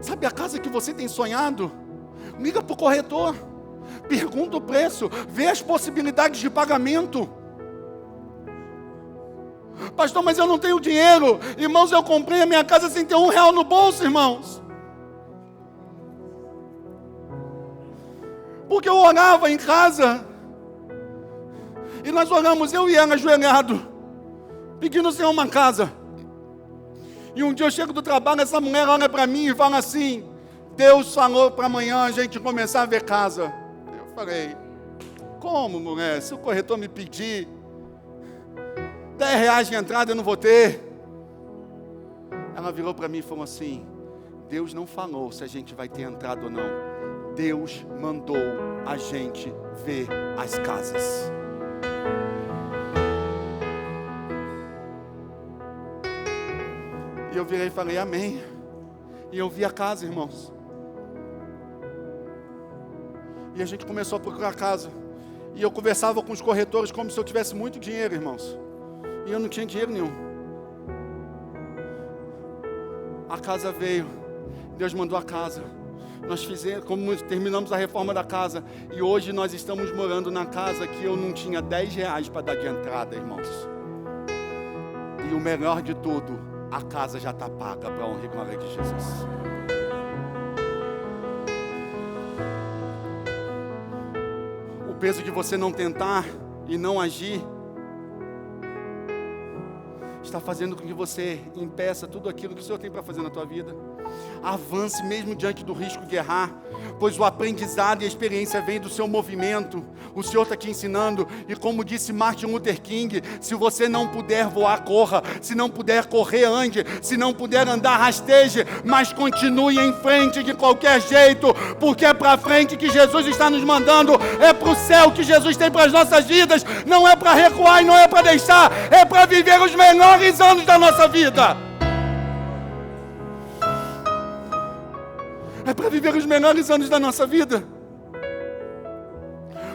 Sabe a casa que você tem sonhado? Liga para o corretor, pergunta o preço, vê as possibilidades de pagamento. Pastor, mas eu não tenho dinheiro. Irmãos, eu comprei a minha casa sem ter R$1 no bolso, irmãos. Porque eu orava em casa, e nós oramos, eu e ela ajoelhado, pedindo ao Senhor uma casa. E um dia eu chego do trabalho, essa mulher olha para mim e fala assim: Deus falou para amanhã a gente começar a ver casa. Eu falei: como, mulher? Se o corretor me pedir R$10 de entrada, eu não vou ter. Ela virou para mim e falou assim: Deus não falou se a gente vai ter entrada ou não. Deus mandou a gente ver as casas. E eu virei e falei: amém. E eu vi a casa, irmãos. E a gente começou a procurar a casa. E eu conversava com os corretores como se eu tivesse muito dinheiro, irmãos. E eu não tinha dinheiro nenhum. A casa veio. Deus mandou a casa. Nós fizemos, como terminamos a reforma da casa. E hoje nós estamos morando na casa que eu não tinha R$10 para dar de entrada, irmãos. E o melhor de tudo, a casa já está paga para a honra e glória de Jesus. O peso de você não tentar e não agir está fazendo com que você impeça tudo aquilo que o Senhor tem para fazer na tua vida. Avance mesmo diante do risco de errar, pois o aprendizado e a experiência vem do seu movimento. O Senhor está te ensinando, e como disse Martin Luther King: se você não puder voar, corra. Se não puder correr, ande. Se não puder andar, rasteje. Mas continue em frente de qualquer jeito, porque é para frente que Jesus está nos mandando. É para o céu que Jesus tem para as nossas vidas. Não é para recuar e não é para deixar. É para viver os melhores anos da nossa vida. É para viver os melhores anos da nossa vida.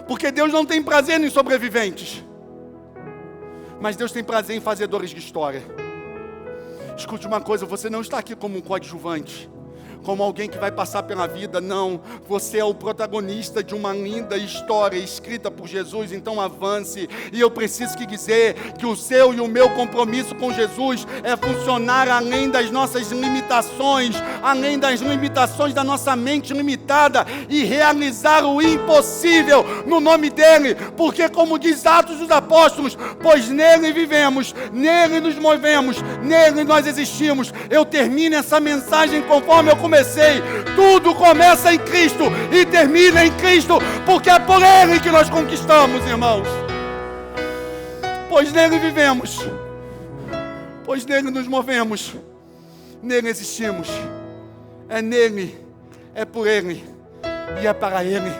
Porque Deus não tem prazer em sobreviventes, mas Deus tem prazer em fazedores de história. Escute uma coisa: você não está aqui como um coadjuvante, como alguém que vai passar pela vida. Não, você é o protagonista de uma linda história escrita por Jesus. Então avance. E eu preciso que dizer que o seu e o meu compromisso com Jesus é funcionar além das nossas limitações, além das limitações da nossa mente limitada, e realizar o impossível no nome dele. Porque como diz Atos dos Apóstolos: pois nele vivemos, nele nos movemos, nele nós existimos. Eu termino essa mensagem conforme eu comecei. Tudo começa em Cristo e termina em Cristo, porque é por Ele que nós conquistamos, irmãos. Pois nele vivemos, pois nele nos movemos, nele existimos. É nele, é por Ele e é para Ele.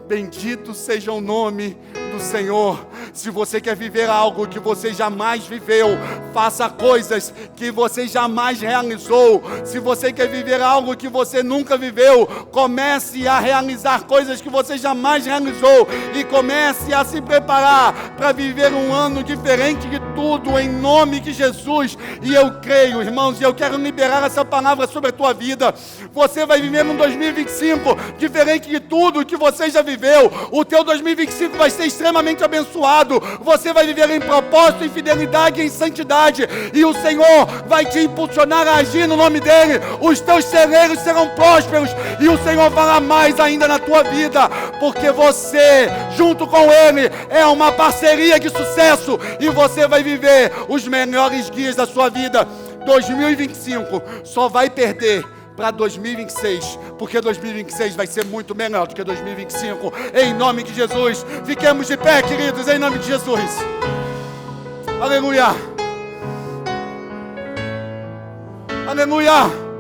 Bendito seja o nome do Senhor. Se você quer viver algo que você jamais viveu, faça coisas que você jamais realizou. Se você quer viver algo que você nunca viveu, comece a realizar coisas que você jamais realizou, e comece a se preparar para viver um ano diferente de tudo, em nome de Jesus. E eu creio, irmãos, e eu quero liberar essa palavra sobre a tua vida. Você vai viver um 2025 diferente de tudo que você já viveu. O teu 2025 vai ser extremamente abençoado. Você vai viver em propósito, em fidelidade e em santidade, e o Senhor vai te impulsionar a agir no nome dele. Os teus celeiros serão prósperos, e o Senhor fará mais ainda na tua vida, porque você, junto com ele, é uma parceria de sucesso, e você vai viver os melhores dias da sua vida. 2025 só vai perder para 2026, porque 2026 vai ser muito melhor do que 2025, em nome de Jesus. Fiquemos de pé, queridos, em nome de Jesus. Aleluia. Aleluia.